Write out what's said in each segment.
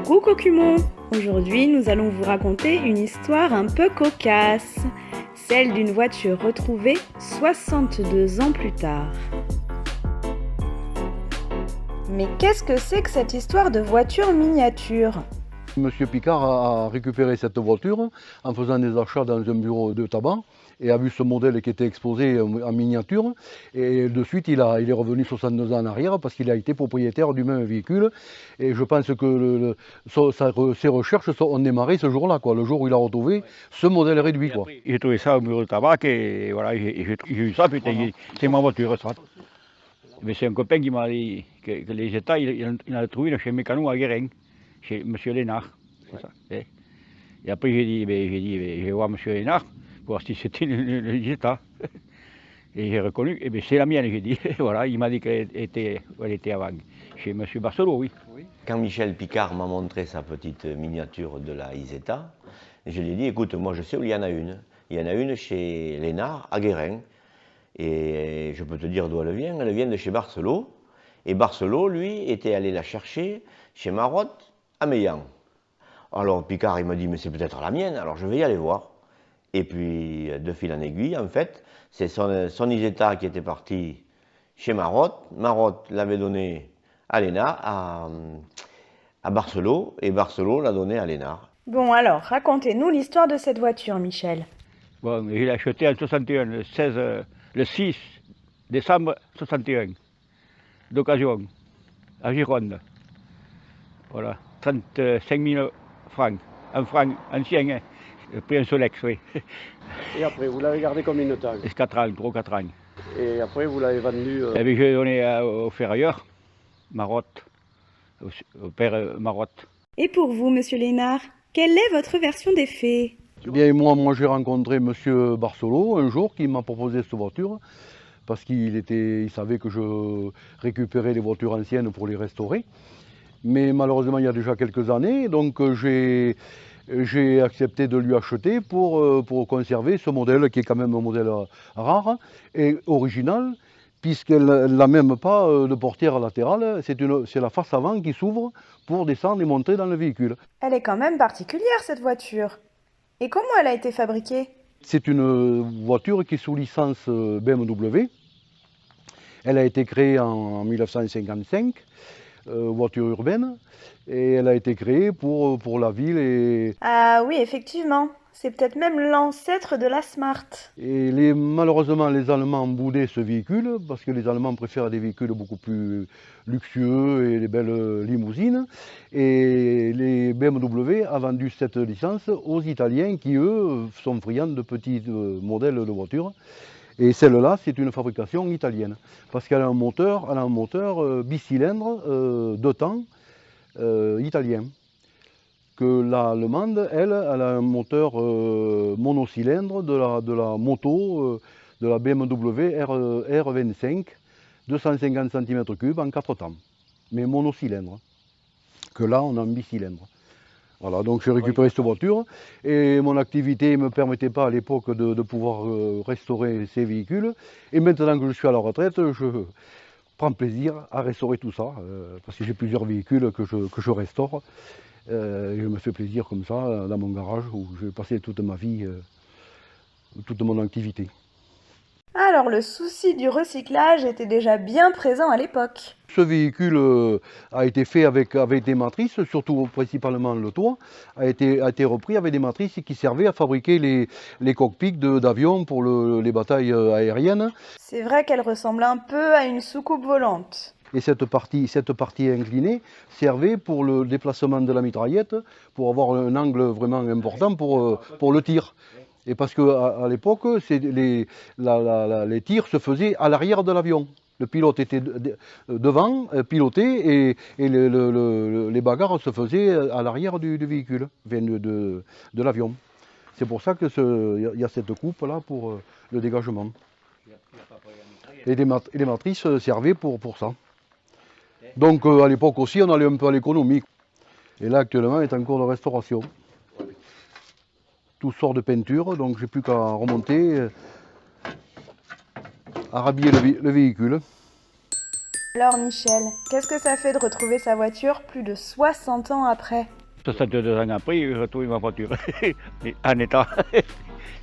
Coucou Cocumo! Aujourd'hui, nous allons vous raconter une histoire un peu cocasse, celle d'une voiture retrouvée 62 ans plus tard. Mais qu'est-ce que c'est que cette histoire de voiture miniature? Monsieur Picard a récupéré cette voiture en faisant des achats dans un bureau de tabac et a vu ce modèle qui était exposé en miniature et de suite il est revenu 62 ans en arrière parce qu'il a été propriétaire du même véhicule et je pense que ses recherches ont démarré ce jour-là, le jour où il a retrouvé ce modèle réduit. J'ai trouvé ça au bureau de tabac et voilà, j'ai vu ça, putain, c'est ma voiture ça. Mais c'est un copain qui m'a dit que les états, il en a trouvé chez Mécano à Guérin, chez M. Lénard. C'est ça. Et après j'ai dit, je vais voir M. Lénard pour voir si c'était les états. Et j'ai reconnu, c'est la mienne, j'ai dit. Voilà, il m'a dit qu'elle était avant, chez M. Barcelot, oui. Quand Michel Picard m'a montré sa petite miniature de la Isetta, je lui ai dit, écoute, moi je sais où il y en a une. Il y en a une chez Lénard, à Guérin. Et je peux te dire d'où elle vient de chez Barcelot. Et Barcelot, lui, était allé la chercher chez Marotte, à Meillan. Alors Picard, il m'a dit, mais c'est peut-être la mienne, alors je vais y aller voir. Et puis, de fil en aiguille, en fait, c'est son Isetta qui était parti chez Marotte. Marotte l'avait donné à Lénard, à Barcelot, et Barcelot l'a donné à Lénard. Bon alors, racontez-nous l'histoire de cette voiture, Michel. Bon, je l'ai acheté en 61, le 6 décembre 61, d'occasion, à Gironde. Voilà, 35 000 francs, un franc ancien, hein. Le prix un Solex, oui. Et après, vous l'avez gardé combien de temps? 4 ans, 3 ou 4 ans. Et après, vous l'avez vendu Et puis je l'ai donné au ferrailleur, Marotte, au père Marotte. Et pour vous, monsieur Lénard, quelle est votre version des faits? Bien, moi j'ai rencontré Monsieur Barcelot un jour qui m'a proposé cette voiture parce qu'il savait que je récupérais les voitures anciennes pour les restaurer. Mais malheureusement, il y a déjà quelques années, donc j'ai accepté de lui acheter pour conserver ce modèle qui est quand même un modèle rare et original, puisqu'elle n'a même pas de portière latérale, c'est la face avant qui s'ouvre pour descendre et monter dans le véhicule. Elle est quand même particulière cette voiture. Et comment elle a été fabriquée? C'est une voiture qui est sous licence BMW. Elle a été créée en 1955. Voiture urbaine, et elle a été créée pour la ville. Ah oui, effectivement, c'est peut-être même l'ancêtre de la Smart. Et malheureusement, les Allemands boudaient ce véhicule, parce que les Allemands préfèrent des véhicules beaucoup plus luxueux et des belles limousines. Et les BMW a vendu cette licence aux Italiens qui, eux, sont friands de petits modèles de voitures. Et celle-là, c'est une fabrication italienne, parce qu'elle a un moteur bicylindre, 2 temps, italien. Que l'allemande, elle a un moteur monocylindre de la moto, de la BMW R25, 250 cm3 en 4 temps, mais monocylindre. Que là, on a un bicylindre. Voilà, donc j'ai récupéré cette voiture et mon activité ne me permettait pas à l'époque de pouvoir restaurer ces véhicules. Et maintenant que je suis à la retraite, je prends plaisir à restaurer tout ça, parce que j'ai plusieurs véhicules que je restaure. Je me fais plaisir comme ça dans mon garage où je vais passer toute ma vie, toute mon activité. Alors le souci du recyclage était déjà bien présent à l'époque. Ce véhicule a été fait avec des matrices, surtout principalement le toit, a été repris avec des matrices qui servaient à fabriquer les cockpits d'avions pour les batailles aériennes. C'est vrai qu'elle ressemble un peu à une soucoupe volante. Et cette partie inclinée servait pour le déplacement de la mitraillette, pour avoir un angle vraiment important pour le tir. Et parce qu'à l'époque, les tirs se faisaient à l'arrière de l'avion. Le pilote était devant, piloté, et les bagarres se faisaient à l'arrière du véhicule, de l'avion. C'est pour ça qu'il y a cette coupe-là pour le dégagement. Et les matrices servaient pour ça. Donc à l'époque aussi, on allait un peu à l'économie. Et là, actuellement, elle est en cours de restauration. Tout sort de peinture, donc j'ai plus qu'à remonter, à rhabiller le véhicule. Alors Michel, qu'est-ce que ça fait de retrouver sa voiture plus de 60 ans après? 62 ans après, j'ai retrouvé ma voiture en état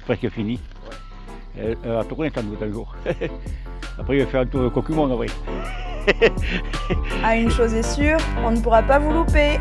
presque fini. Elle a tourné sans doute un jour. Après, il a fait un tour de Cocumon, après. Ah, une chose est sûre, on ne pourra pas vous louper.